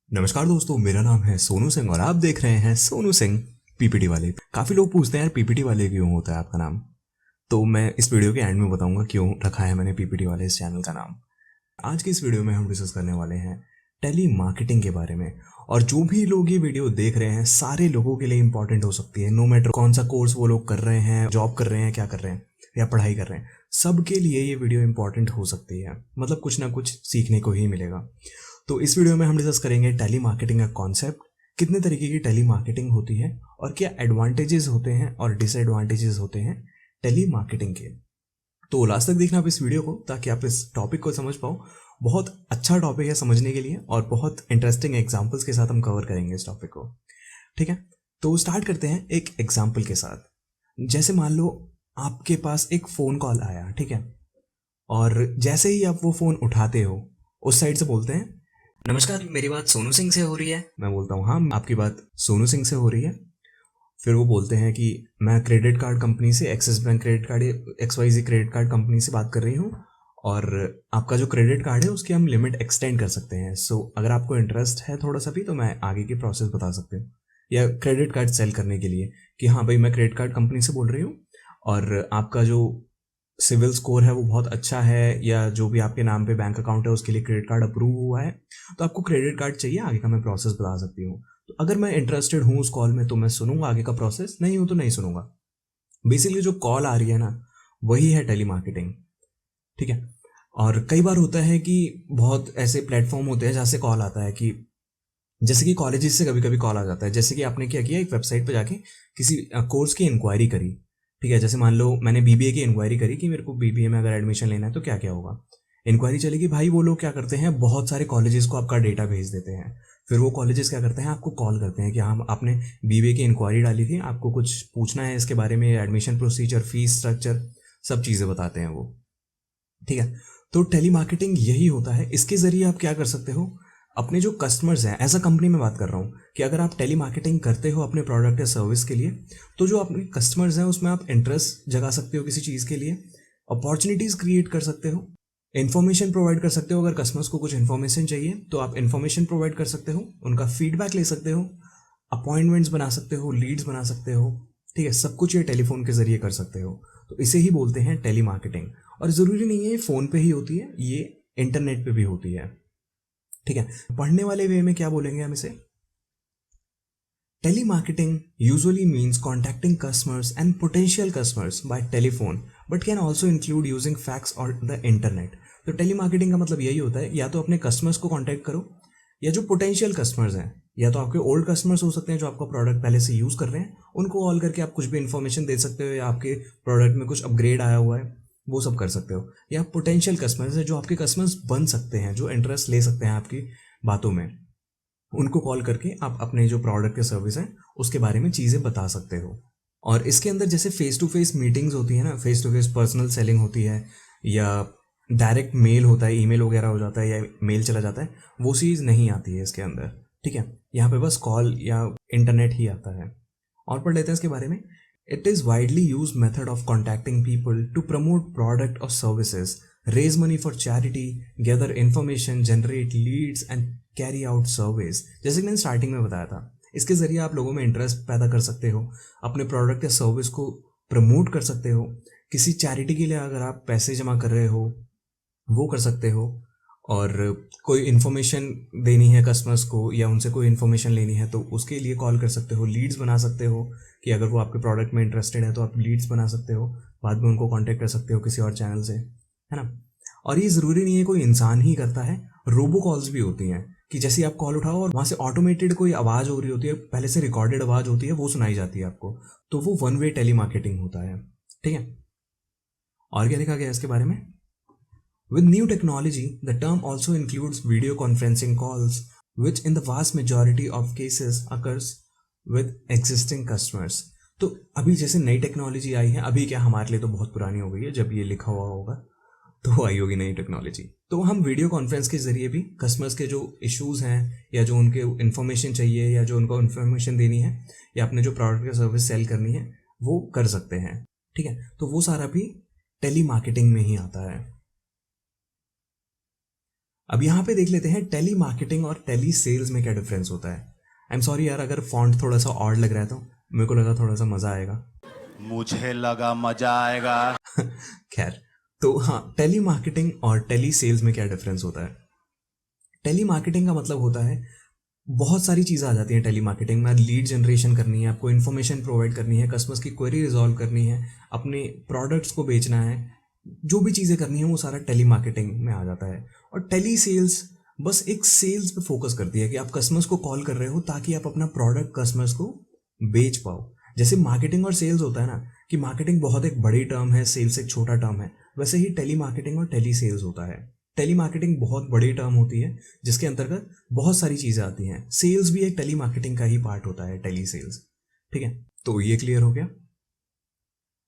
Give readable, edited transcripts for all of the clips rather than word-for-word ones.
नमस्कार दोस्तों, मेरा नाम है सोनू सिंह और आप देख रहे हैं सोनू सिंह पीपीटी वाले। काफ़ी लोग पूछते हैं यार पीपीटी वाले क्यों होता है आपका नाम। तो मैं इस वीडियो के एंड में बताऊंगा क्यों रखा है मैंने पीपीटी वाले इस चैनल का नाम। आज की इस वीडियो में हम डिस्कस करने वाले हैं टेली मार्केटिंग के बारे में। और जो भी लोग ये वीडियो देख रहे हैं सारे लोगों के लिए इंपॉर्टेंट हो सकती है, नो मैटर कौन सा कोर्स वो लोग कर रहे हैं, जॉब कर रहे हैं, क्या कर रहे हैं या पढ़ाई कर रहे हैं, सबके लिए ये वीडियो इंपॉर्टेंट हो सकती है। मतलब कुछ ना कुछ सीखने को ही मिलेगा। तो इस वीडियो में हम डिस्कस करेंगे टेली मार्केटिंग का कॉन्सेप्ट, कितने तरीके की टेली मार्केटिंग होती है और क्या एडवांटेजेस होते हैं और डिसएडवांटेजेस होते हैं टेली मार्केटिंग के। तो लास्ट तक देखना आप इस वीडियो को ताकि आप इस टॉपिक को समझ पाओ। बहुत अच्छा टॉपिक है समझने के लिए और बहुत इंटरेस्टिंग एग्जांपल्स के साथ हम कवर करेंगे इस टॉपिक को। ठीक है, तो स्टार्ट करते हैं एक एग्जांपल के साथ। जैसे मान लो आपके पास एक फ़ोन कॉल आया, ठीक है, और जैसे ही आप वो फ़ोन उठाते हो उस साइड से बोलते हैं, नमस्कार, मेरी बात सोनू सिंह से हो रही है। मैं बोलता हूँ हाँ, आपकी बात सोनू सिंह से हो रही है। फिर वो बोलते हैं कि मैं क्रेडिट कार्ड कंपनी से, axis bank credit card, XYZ credit card company से बात कर रही हूँ और आपका जो क्रेडिट कार्ड है उसकी हम लिमिट एक्सटेंड कर सकते हैं। सो अगर आपको इंटरेस्ट है थोड़ा सा भी तो मैं आगे की प्रोसेस बता सकती हूँ। या क्रेडिट कार्ड सेल करने के लिए कि हाँ भाई, मैं क्रेडिट कार्ड कंपनी से बोल रही हूँ और आपका जो सिविल स्कोर है वो बहुत अच्छा है, या जो भी आपके नाम पे बैंक अकाउंट है उसके लिए क्रेडिट कार्ड अप्रूव हुआ है, तो आपको क्रेडिट कार्ड चाहिए, आगे का मैं प्रोसेस बता सकती हूँ। तो अगर मैं इंटरेस्टेड हूँ उस कॉल में तो मैं सुनूंगा आगे का प्रोसेस, नहीं हूँ तो नहीं सुनूंगा। बेसिकली जो कॉल आ रही है ना, वही है टेली मार्केटिंग। ठीक है। और कई बार होता है कि बहुत ऐसे प्लेटफॉर्म होते हैं जहाँ से कॉल आता है कि जैसे कि कॉलेजेस से कभी कभी कॉल आ जाता है। जैसे कि आपने क्या किया, एक वेबसाइट पर जाके किसी कोर्स की इंक्वायरी करी। ठीक है, जैसे मान लो मैंने बीबीए की इंक्वायरी करी कि मेरे को बीबीए में अगर एडमिशन लेना है तो क्या क्या होगा। इंक्वायरी चलेगी भाई, वो लोग क्या करते हैं, बहुत सारे कॉलेजेस को आपका डेटा भेज देते हैं। फिर वो कॉलेजेस क्या करते हैं, आपको कॉल करते हैं कि हाँ आपने बीबीए की इंक्वायरी डाली थी, आपको कुछ पूछना है इसके बारे में, एडमिशन प्रोसीजर, फीस स्ट्रक्चर, सब चीज़ें बताते हैं वो। ठीक है। तो टेली मार्केटिंग यही होता है। इसके ज़रिए आप क्या कर सकते हो, अपने जो कस्टमर्स हैं, एज अ कंपनी में बात कर रहा हूँ, कि अगर आप टेली मार्केटिंग करते हो अपने प्रोडक्ट या सर्विस के लिए, तो जो अपने कस्टमर्स हैं उसमें आप इंटरेस्ट जगा सकते हो किसी चीज़ के लिए, अपॉर्चुनिटीज़ क्रिएट कर सकते हो, इन्फॉर्मेशन प्रोवाइड कर सकते हो। अगर कस्टमर्स को कुछ इन्फॉर्मेशन चाहिए तो आप इन्फॉर्मेशन प्रोवाइड कर सकते हो, उनका फीडबैक ले सकते हो, अपॉइंटमेंट्स बना सकते हो, लीड्स बना सकते हो। ठीक है, सब कुछ ये टेलीफोन के ज़रिए कर सकते हो। तो इसे ही बोलते हैं टेली मार्केटिंग। और ज़रूरी नहीं है ये फ़ोन पे ही होती है, ये इंटरनेट पे भी होती है। ठीक है, पढ़ने वाले वे में क्या बोलेंगे हम इसे, telemarketing usually means contacting customers and potential customers by telephone but can also include using fax or the internet। तो टेलीमार्केटिंग का मतलब यही होता है, या तो अपने कस्टमर्स को कांटेक्ट करो, या जो पोटेंशियल कस्टमर्स हैं, या तो आपके ओल्ड कस्टमर्स हो सकते हैं जो आपका प्रोडक्ट पहले से यूज़ कर रहे हैं, उनको कॉल करके आप कुछ भी इन्फॉर्मेशन दे सकते हो, या आपके प्रोडक्ट में कुछ अपग्रेड आया हुआ है वो सब कर सकते हो। या पोटेंशियल कस्टमर्स है जो आपके कस्टमर्स बन सकते हैं, जो इंटरेस्ट ले सकते हैं आपकी बातों में, उनको कॉल करके आप अपने जो प्रोडक्ट या सर्विस है उसके बारे में चीज़ें बता सकते हो। और इसके अंदर जैसे फेस टू फेस मीटिंग्स होती है ना, face to face personal selling होती है, या डायरेक्ट मेल होता है, ईमेल वगैरह हो जाता है या मेल चला जाता है, वो चीज़ नहीं आती है इसके अंदर। ठीक है, यहाँ पे बस कॉल या इंटरनेट ही आता है। और पढ़ लेते हैं इसके बारे में। It is widely use method of contacting people to promote product और services, raise money for charity, gather information, generate leads and carry out service. जैसे कि मैंने स्टार्टिंग में बताया था, इसके ज़रिए आप लोगों में इंटरेस्ट पैदा कर सकते हो, अपने प्रोडक्ट या सर्विस को प्रमोट कर सकते हो। किसी चैरिटी के लिए अगर आप पैसे जमा कर रहे हो वो कर सकते हो। और कोई इन्फॉर्मेशन देनी है कस्टमर्स को या उनसे कोई इन्फॉर्मेशन लेनी है तो उसके लिए कॉल कर सकते हो। लीड्स बना सकते हो कि अगर वो आपके प्रोडक्ट में इंटरेस्टेड है तो आप लीड्स बना सकते हो, बाद में उनको कांटेक्ट कर सकते हो किसी और चैनल से, है ना। और ये ज़रूरी नहीं है कोई इंसान ही करता है, रोबो कॉल्स भी होती हैं कि जैसे आप कॉल उठाओ और वहाँ से ऑटोमेटेड कोई आवाज़ हो रही होती है, पहले से रिकॉर्डेड आवाज़ होती है, वो सुनाई जाती है आपको, तो वो वन वे टेली मार्केटिंग होता है। ठीक है, और क्या लिखा गया है इसके बारे में। With new technology, the term also includes video conferencing calls, which in the vast majority of cases occurs with existing customers। तो अभी जैसे नई टेक्नोलॉजी आई है, अभी क्या हमारे लिए तो बहुत पुरानी हो गई है, जब ये लिखा हुआ होगा तो आई होगी नई टेक्नोलॉजी। तो हम वीडियो कॉन्फ्रेंस के जरिए भी कस्टमर्स के जो इश्यूज़ हैं या जो उनके इन्फॉर्मेशन चाहिए या जो उनको इन्फॉर्मेशन देनी है या अपने जो प्रोडक्ट या सर्विस सेल करनी है वो कर सकते हैं। ठीक है, तो वो सारा भी टेली मार्केटिंग में ही आता है। अब यहाँ पे देख लेते हैं टेली मार्केटिंग और टेली सेल्स में क्या डिफरेंस होता है। आई एम सॉरी यार, अगर फॉन्ट थोड़ा सा ऑड लग रहा है तो मेरे को लगा थोड़ा सा मज़ा आएगा। मुझे लगा मजा आएगा। खैर, तो हाँ, टेली मार्केटिंग और टेली सेल्स में क्या डिफरेंस होता है। टेली मार्केटिंग का मतलब होता है बहुत सारी चीज़ें आ जाती हैं टेली मार्केटिंग में। लीड जनरेशन करनी है, आपको इन्फॉर्मेशन प्रोवाइड करनी है, कस्टमर्स की क्वेरी रिजॉल्व करनी है, अपने प्रोडक्ट्स को बेचना है, जो भी चीज़ें करनी है वो सारा टेली मार्केटिंग में आ जाता है। और टेली सेल्स बस एक सेल्स पे फोकस करती है कि आप कस्टमर्स को कॉल कर रहे हो ताकि आप अपना प्रोडक्ट कस्टमर्स को बेच पाओ। जैसे मार्केटिंग और सेल्स होता है ना, कि मार्केटिंग बहुत एक बड़ी टर्म है, सेल्स एक छोटा टर्म है, वैसे ही टेली मार्केटिंग और टेली सेल्स होता है। टेली मार्केटिंग बहुत बड़ी टर्म होती है जिसके अंतर्गत बहुत सारी चीज़ें आती हैं। सेल्स भी एक टेली मार्केटिंग का ही पार्ट होता है, टेली सेल्स। ठीक है, तो ये क्लियर हो गया।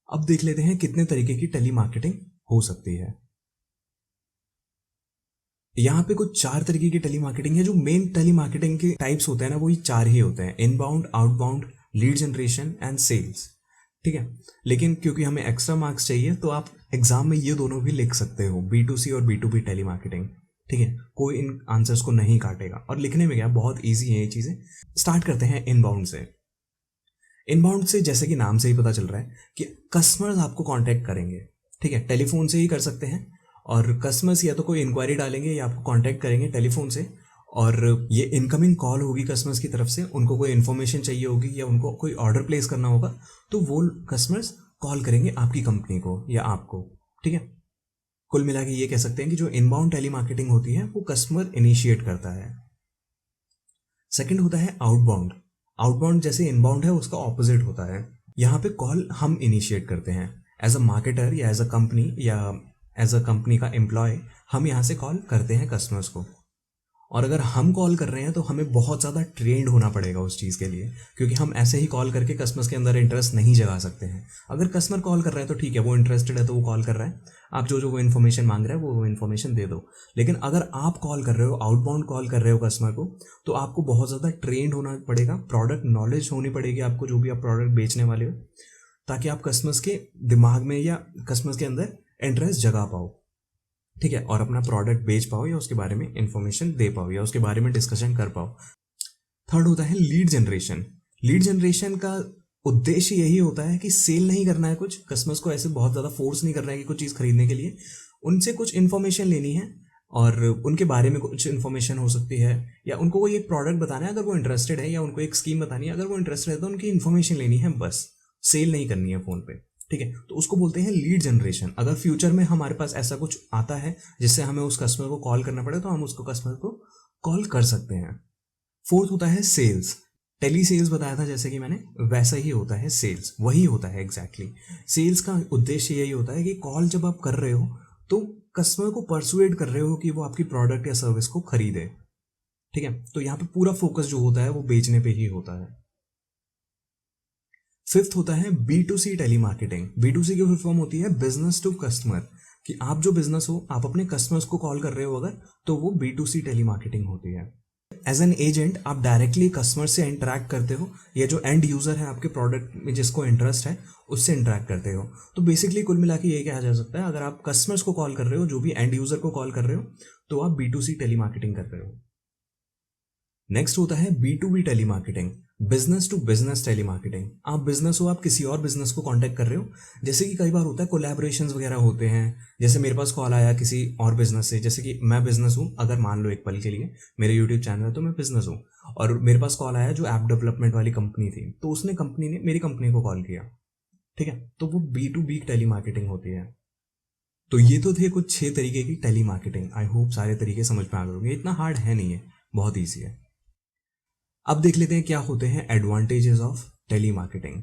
अब देख लेते हैं कितने तरीके की टेली मार्केटिंग हो सकती है। यहाँ पे कुछ 4 तरीके की टेली मार्केटिंग है। जो मेन टेली मार्केटिंग के टाइप्स होते हैं ना, वो ये 4 ही होते हैं: inbound, outbound, lead generation and sales. ठीक है, लेकिन क्योंकि हमें एक्स्ट्रा मार्क्स चाहिए तो आप एग्जाम में ये दोनों भी लिख सकते हो, B2C और B2B टेली मार्केटिंग। ठीक है, कोई इन आंसर्स को नहीं काटेगा। और लिखने में क्या, बहुत ईजी है ये चीज़ें। स्टार्ट करते हैं इनबाउंड से। इनबाउंड से जैसे कि नाम से ही पता चल रहा है कि कस्टमर्स आपको कांटेक्ट करेंगे। ठीक है, टेलीफोन से ही कर सकते हैं। और कस्टमर्स या तो कोई इंक्वायरी डालेंगे या आपको कांटेक्ट करेंगे टेलीफोन से, और ये इनकमिंग कॉल होगी कस्टमर्स की तरफ से। उनको कोई इन्फॉर्मेशन चाहिए होगी या उनको कोई ऑर्डर प्लेस करना होगा, तो वो कस्टमर्स कॉल करेंगे आपकी कंपनी को या आपको। ठीक है, कुल मिला के ये कह सकते हैं कि जो इनबाउंड टेली मार्केटिंग होती है वो कस्टमर इनिशिएट करता है। सेकंड होता है आउटबाउंड। आउटबाउंड जैसे इनबाउंड है उसका ऑपोजिट होता है। यहाँ पे कॉल हम इनिशिएट करते हैं एज अ मार्केटर या एज अ कंपनी या एज अ कंपनी का एम्प्लॉय। हम यहाँ से कॉल करते हैं कस्टमर्स को। और अगर हम कॉल कर रहे हैं तो हमें बहुत ज़्यादा ट्रेंड होना पड़ेगा उस चीज़ के लिए, क्योंकि हम ऐसे ही कॉल करके कस्टमर्स के अंदर इंटरेस्ट नहीं जगा सकते हैं। अगर कस्टमर कॉल कर रहा है तो ठीक है, वो इंटरेस्टेड है तो वो कॉल कर रहा है, आप जो जो वो इन्फॉर्मेशन मांग रहा है वो इन्फॉर्मेशन दे दो। लेकिन अगर आप कॉल कर रहे हो, आउटबाउंड कॉल कर रहे हो कस्टमर को, तो आपको बहुत ज़्यादा ट्रेंड होना पड़ेगा, प्रोडक्ट नॉलेज होनी पड़ेगी आपको, जो भी आप प्रोडक्ट बेचने वाले हो, ताकि आप कस्टमर्स के दिमाग में या कस्टमर्स के अंदर इंटरेस्ट जगा पाओ। ठीक है, और अपना प्रोडक्ट बेच पाओ या उसके बारे में इंफॉर्मेशन दे पाओ या उसके बारे में डिस्कशन कर पाओ। थर्ड होता है लीड जनरेशन। लीड जनरेशन का उद्देश्य यही होता है कि सेल नहीं करना है, कुछ कस्टमर्स को ऐसे बहुत ज़्यादा फोर्स नहीं करना है कि कुछ चीज़ खरीदने के लिए। उनसे कुछ इन्फॉर्मेशन लेनी है और उनके बारे में कुछ इन्फॉर्मेशन हो सकती है, या उनको कोई एक प्रोडक्ट बताना है अगर वो इंटरेस्टेड है, या उनको एक स्कीम बतानी है अगर वो इंटरेस्टेड है, तो उनकी इन्फॉर्मेशन लेनी है, बस सेल नहीं करनी है फ़ोन पे। ठीक है, तो उसको बोलते हैं लीड जनरेशन। अगर फ्यूचर में हमारे पास ऐसा कुछ आता है जिससे हमें उस कस्टमर को कॉल करना पड़े, तो हम उसको कस्टमर को कॉल कर सकते हैं। फोर्थ होता है सेल्स। टेली सेल्स बताया था जैसे कि मैंने, वैसा ही होता है सेल्स, वही होता है एग्जैक्टली। सेल्स का उद्देश्य यही होता है कि कॉल जब आप कर रहे हो तो कस्टमर को परसुएड कर रहे हो कि वो आपकी प्रोडक्ट या सर्विस को खरीदे। ठीक है, तो यहाँ पे पूरा फोकस जो होता है वो बेचने पे ही होता है। फिफ्थ होता है B2C टेली मार्केटिंग। B2C की फुल फॉर्म होती है बिजनेस टू कस्टमर, कि आप जो बिजनेस हो, आप अपने कस्टमर्स को कॉल कर रहे हो अगर, तो वो B2C टेली मार्केटिंग होती है। एज एन एजेंट आप डायरेक्टली कस्टमर से इंटरेक्ट करते हो, या जो एंड यूजर है आपके प्रोडक्ट में जिसको इंटरेस्ट है उससे इंटरेक्ट करते हो। तो बेसिकली कुल मिला के ये कहा जा सकता है, अगर आप कस्टमर्स को कॉल कर रहे हो, जो भी एंड यूजर को कॉल कर रहे हो, तो आप B2C टेली मार्केटिंग कर रहे हो। नेक्स्ट होता है B2B telemarketing, business to business telemarketing. आप बिजनेस हो, आप किसी और बिजनेस को कांटेक्ट कर रहे हो, जैसे कि कई बार होता है कोलैबोरेशंस वगैरह होते हैं। जैसे मेरे पास कॉल आया किसी और बिजनेस से, जैसे कि मैं बिजनेस हूँ, अगर मान लो एक पल के लिए मेरे यूट्यूब चैनल है तो मैं बिजनेस हूँ, और मेरे पास कॉल आया जो ऐप डेवलपमेंट वाली कंपनी थी, तो उसने कंपनी ने मेरी कंपनी को कॉल किया। ठीक है, तो वो B2B टेली मार्केटिंग होती है। तो ये तो थे कुछ 6 तरीके की टेली मार्केटिंग। आई होप सारे तरीके समझ में आ गए होंगे, इतना हार्ड है नहीं है, बहुत ईजी है। अब देख लेते हैं क्या होते हैं एडवांटेजेस ऑफ टेली मार्केटिंग।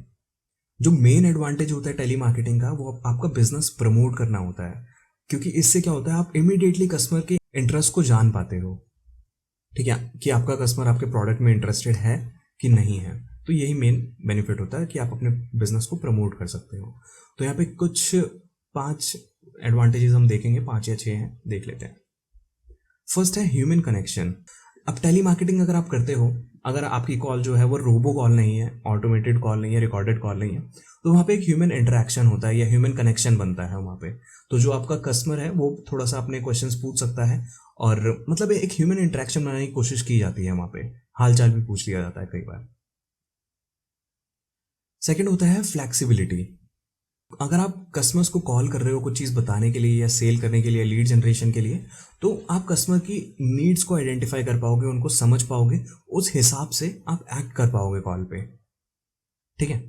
जो मेन एडवांटेज होता है टेली मार्केटिंग का, वो आपका बिजनेस प्रमोट करना होता है, क्योंकि इससे क्या होता है, आप इमीडिएटली कस्टमर के इंटरेस्ट को जान पाते हो। ठीक है, कि आपका कस्टमर आपके प्रोडक्ट में इंटरेस्टेड है कि नहीं है। तो यही मेन बेनिफिट होता है कि आप अपने बिजनेस को प्रमोट कर सकते हो। तो यहाँ पे कुछ 5 एडवांटेजेस हम देखेंगे, 5 या 6 हैं, देख लेते हैं। फर्स्ट है ह्यूमन कनेक्शन। अब टेली मार्केटिंग अगर आप करते हो, अगर आपकी कॉल जो है वो रोबो कॉल नहीं है, ऑटोमेटेड कॉल नहीं है, रिकॉर्डेड कॉल नहीं है, तो वहाँ पे एक ह्यूमन इंटरेक्शन होता है या ह्यूमन कनेक्शन बनता है वहाँ पे। तो जो आपका कस्टमर है वो थोड़ा सा अपने क्वेश्चंस पूछ सकता है, और मतलब एक ह्यूमन इंटरेक्शन बनाने की कोशिश की जाती है वहाँ पे, हालचाल भी पूछ लिया जाता है कई बार। सेकंड होता है फ्लेक्सिबिलिटी। अगर आप कस्टमर्स को कॉल कर रहे हो कुछ चीज़ बताने के लिए या सेल करने के लिए, लीड जनरेशन के लिए, तो आप कस्टमर की नीड्स को आइडेंटिफाई कर पाओगे, उनको समझ पाओगे, उस हिसाब से आप एक्ट कर पाओगे कॉल पे। ठीक है।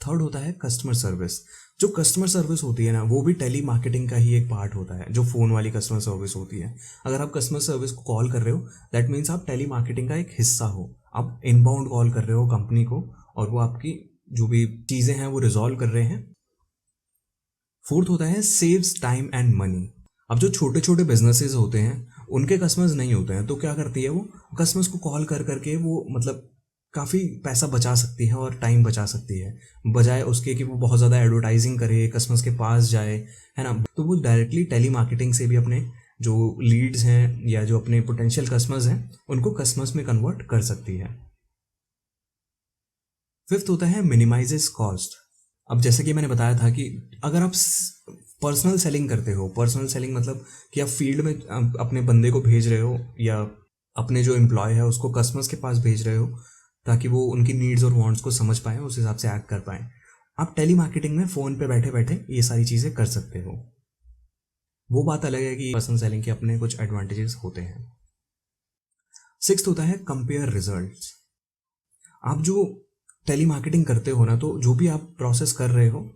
थर्ड होता है कस्टमर सर्विस। जो कस्टमर सर्विस होती है ना, वो भी टेली मार्केटिंग का ही एक पार्ट होता है, जो फ़ोन वाली कस्टमर सर्विस होती है। अगर आप कस्टमर सर्विस को कॉल कर रहे हो, दैट मीन्स आप टेली मार्केटिंग का एक हिस्सा हो। आप इनबाउंड कॉल कर रहे हो कंपनी को, और वो आपकी जो भी चीज़ें हैं वो रिजॉल्व कर रहे हैं। फोर्थ होता है सेव्स टाइम एंड मनी। अब जो छोटे छोटे बिजनेसेस होते हैं उनके कस्टमर्स नहीं होते हैं, तो क्या करती है वो, कस्टमर्स को कॉल कर करके वो मतलब काफ़ी पैसा बचा सकती है और टाइम बचा सकती है, बजाय उसके कि वो बहुत ज़्यादा एडवर्टाइजिंग करे, कस्टमर्स के पास जाए, है ना। तो वो डायरेक्टली टेली मार्केटिंग से भी अपने जो लीड्स हैं या जो अपने पोटेंशियल कस्टमर्स हैं उनको कस्टमर्स में कन्वर्ट कर सकती है। फिफ्थ होता है मिनिमाइजेस कॉस्ट। अब जैसे कि मैंने बताया था कि अगर आप पर्सनल सेलिंग करते हो, पर्सनल सेलिंग मतलब कि आप फील्ड में अपने बंदे को भेज रहे हो या अपने जो एम्प्लॉय है उसको कस्टमर्स के पास भेज रहे हो ताकि वो उनकी नीड्स और वांट्स को समझ पाएँ, उस हिसाब से एक्ट कर पाएँ, आप टेली मार्केटिंग में फ़ोन पे बैठे बैठे ये सारी चीज़ें कर सकते हो। वो बात अलग है कि पर्सनल सेलिंग के अपने कुछ एडवांटेजेस होते हैं। सिक्स्थ होता है कंपेयर रिजल्ट्स। आप जो टेली मार्केटिंग करते हो ना, तो जो भी आप प्रोसेस कर रहे हो,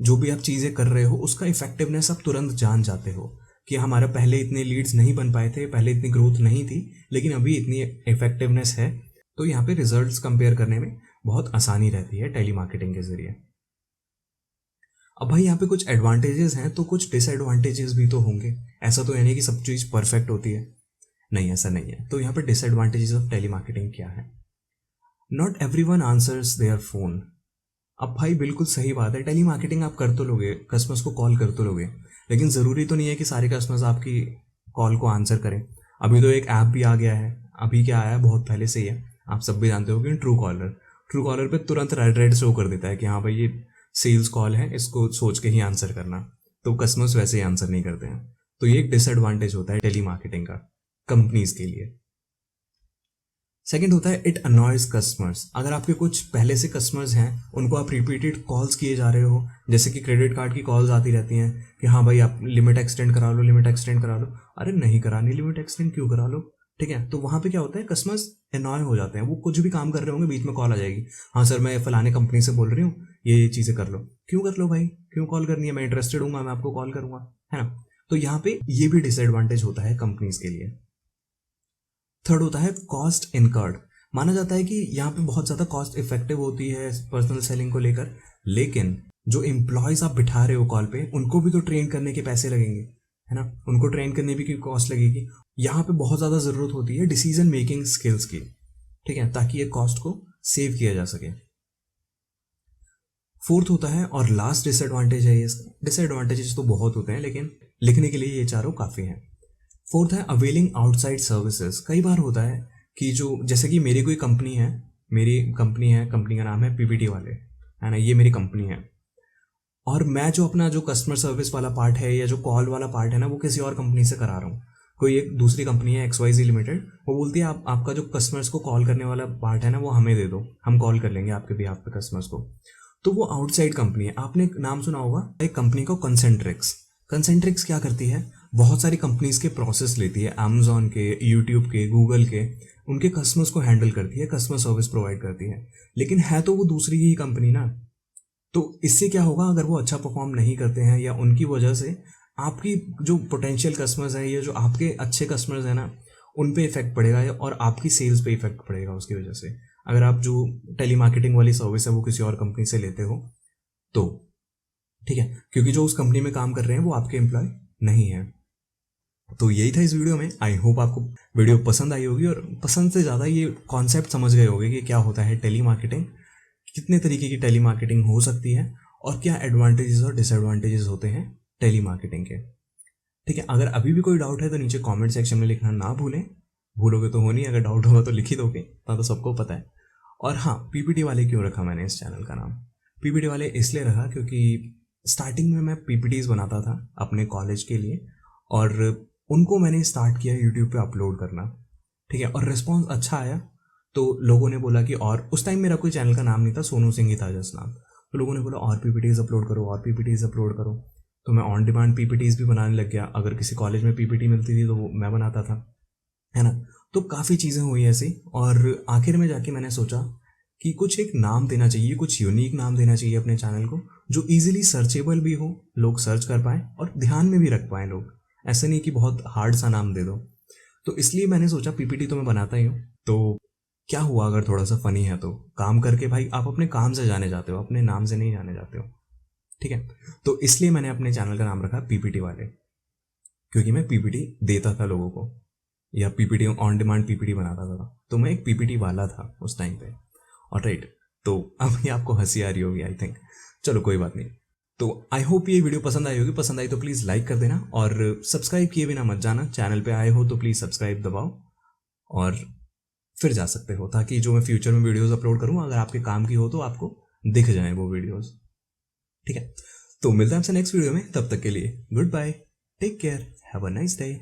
जो भी आप चीज़ें कर रहे हो, उसका इफेक्टिवनेस आप तुरंत जान जाते हो कि हमारा पहले इतने लीड्स नहीं बन पाए थे, पहले इतनी ग्रोथ नहीं थी, लेकिन अभी इतनी इफेक्टिवनेस है। तो यहाँ पे रिजल्ट्स कंपेयर करने में बहुत आसानी रहती है टेली मार्केटिंग के जरिए। अब भाई यहाँ पे कुछ एडवांटेजेस हैं तो कुछ डिसएडवांटेजेस भी तो होंगे। ऐसा तो यानी कि सब चीज़ परफेक्ट होती है, नहीं, ऐसा नहीं है। तो यहाँ पे डिसएडवांटेजेस ऑफ टेली मार्केटिंग क्या है? Not every one answers their phone. अब भाई बिल्कुल सही बात है, टेली मार्केटिंग आप कर तो लोगे, कस्टमर्स को कॉल कर तो लोगे, लेकिन ज़रूरी तो नहीं है कि सारे कस्टमर्स आपकी कॉल को आंसर करें। अभी तो एक ऐप भी आ गया है, अभी क्या आया है, बहुत पहले से ही है, आप सब भी जानते हो कि ट्रू कॉलर पे तुरंत रेड रेड शो कर देता है कि हाँ भाई ये सेल्स कॉल है, इसको सोच के ही आंसर करना। तो कस्टमर्स वैसे ही आंसर नहीं करते हैं। तो ये एक डिसएडवांटेज होता है टेली मार्केटिंग का कंपनीज के लिए। सेकंड होता है इट अनॉयज कस्टमर्स। अगर आपके कुछ पहले से कस्टमर्स हैं, उनको आप रिपीटेड कॉल्स किए जा रहे हो, जैसे कि क्रेडिट कार्ड की कॉल्स आती रहती हैं कि हाँ भाई आप लिमिट एक्सटेंड करा लो, लिमिट एक्सटेंड करा लो। अरे नहीं करानी लिमिट एक्सटेंड, क्यों करा लो? ठीक है। तो वहाँ पे क्या होता है, कस्टमर्स एनॉय हो जाते हैं, वो कुछ भी काम कर रहे होंगे, बीच में कॉल आ जाएगी, हाँ सर मैं फलाने कंपनी से बोल रही हूँ, ये चीज़ें कर लो। क्यों कर लो भाई, क्यों कॉल करनी है? मैं इंटरेस्टेड हूँ, मैं आपको कॉल करूँगा, है ना। तो यहाँ पे ये भी डिसएडवांटेज होता है कंपनीज के लिए। थर्ड होता है कॉस्ट इनकर्ड। माना जाता है कि यहाँ पे बहुत ज़्यादा कॉस्ट इफेक्टिव होती है पर्सनल सेलिंग को लेकर, लेकिन जो एम्प्लॉयज़ आप बिठा रहे हो कॉल पे, उनको भी तो ट्रेन करने के पैसे लगेंगे, है ना, उनको ट्रेन करने भी की कॉस्ट लगेगी। यहाँ पे बहुत ज़्यादा ज़रूरत होती है डिसीजन मेकिंग स्किल्स की, ठीक है, ताकि ये कॉस्ट को सेव किया जा सके। फोर्थ होता है और लास्ट डिसएडवांटेज है ये, डिसएडवांटेजेस तो बहुत होते हैं लेकिन लिखने के लिए ये चारों काफ़ी हैं। फोर्थ है अवेलिंग आउटसाइड सर्विसेज। कई बार होता है कि जो जैसे कि मेरी कोई कंपनी है, कंपनी का नाम है पीपीटी वाले, है ना, ये मेरी कंपनी है, और मैं जो अपना जो कस्टमर सर्विस वाला पार्ट है या जो कॉल वाला पार्ट है ना, वो किसी और कंपनी से करा रहा हूँ। कोई एक दूसरी कंपनी है XYZ लिमिटेड, वो बोलती है आप आपका जो कस्टमर्स को कॉल करने वाला पार्ट है ना, वो हमें दे दो, हम कॉल कर लेंगे आपके बिहाफ पे कस्टमर्स को। तो वो आउटसाइड कंपनी है। आपने एक नाम सुना होगा एक कंपनी को, कंसेंट्रिक्स। कंसेंट्रिक्स क्या करती है, बहुत सारी कंपनीज के प्रोसेस लेती है, अमेजोन के, यूट्यूब के, गूगल के, उनके कस्टमर्स को हैंडल करती है, कस्टमर सर्विस प्रोवाइड करती है, लेकिन है तो वो दूसरी ही कंपनी ना। तो इससे क्या होगा, अगर वो अच्छा परफॉर्म नहीं करते हैं या उनकी वजह से आपकी जो पोटेंशियल कस्टमर्स हैं या जो आपके अच्छे कस्टमर्स हैं ना, उन पे इफेक्ट पड़ेगा और आपकी सेल्स पे इफेक्ट पड़ेगा उसकी वजह से। अगर आप जो टेली मार्केटिंग वाली सर्विस है वो किसी और कंपनी से लेते हो तो, ठीक है, क्योंकि जो उस कंपनी में काम कर रहे हैं वो आपके एम्प्लॉय नहीं है। तो यही था इस वीडियो में। आई होप आपको वीडियो पसंद आई होगी, और पसंद से ज़्यादा ये कॉन्सेप्ट समझ गए होंगे कि क्या होता है टेली मार्केटिंग, कितने तरीके की टेली मार्केटिंग हो सकती है, और क्या एडवांटेजेस और डिसएडवांटेजेस होते हैं टेली मार्केटिंग के। ठीक है, अगर अभी भी कोई डाउट है तो नीचे कमेंट सेक्शन में लिखना ना भूलें। भूलोगे तो हो नहीं, अगर डाउट होगा तो लिख ही दोगे, तो सबको पता है। और हाँ, पीपीटी वाले क्यों रखा मैंने इस चैनल का नाम? पीपीटी वाले इसलिए रखा क्योंकि स्टार्टिंग में मैं पीपीटीज बनाता था अपने कॉलेज के लिए, और उनको मैंने स्टार्ट किया यूट्यूब पे अपलोड करना, ठीक है। और रिस्पॉन्स अच्छा आया, तो लोगों ने बोला कि, और उस टाइम मेरा कोई चैनल का नाम नहीं था, सोनू सिंह ही था जस्ट नाम। तो लोगों ने बोला और पीपीटीज अपलोड करो, और पीपीटीज अपलोड करो। तो मैं ऑन डिमांड पीपीटीज भी बनाने लग गया। अगर किसी कॉलेज में पीपीटी मिलती थी तो वो मैं बनाता था, है ना। तो काफ़ी चीज़ें हुई ऐसी, और आखिर में जाके मैंने सोचा कि कुछ एक नाम देना चाहिए, कुछ यूनिक नाम देना चाहिए अपने चैनल को, जो इजीली सर्चेबल भी हो, लोग सर्च कर पाएँ और ध्यान में भी रख पाएँ लोग। ऐसा नहीं कि बहुत हार्ड सा नाम दे दो। तो इसलिए मैंने सोचा पीपीटी तो मैं बनाता ही हूँ, तो क्या हुआ अगर थोड़ा सा फनी है तो काम करके भाई आप अपने काम से जाने जाते हो, अपने नाम से नहीं जाने जाते हो, ठीक है। तो इसलिए मैंने अपने चैनल का नाम रखा पीपीटी वाले, क्योंकि मैं पीपीटी देता था लोगों को, या पीपीटी ऑन डिमांड पीपीटी बनाता था, तो मैं एक पीपीटी वाला था उस टाइम पे। और राइट, तो अभी आपको हंसी आ रही होगी आई थिंक, चलो कोई बात नहीं। तो आई होप ये वीडियो पसंद आई होगी, पसंद आई तो प्लीज़ लाइक कर देना, और सब्सक्राइब किए बिना मत जाना। चैनल पे आए हो तो प्लीज़ सब्सक्राइब दबाओ, और फिर जा सकते हो, ताकि जो मैं फ्यूचर में वीडियोस अपलोड करूँ अगर आपके काम की हो तो आपको दिख जाए वो वीडियोस, ठीक है। तो मिलते हैं आपसे नेक्स्ट वीडियो में, तब तक के लिए goodbye, take care, have a nice day.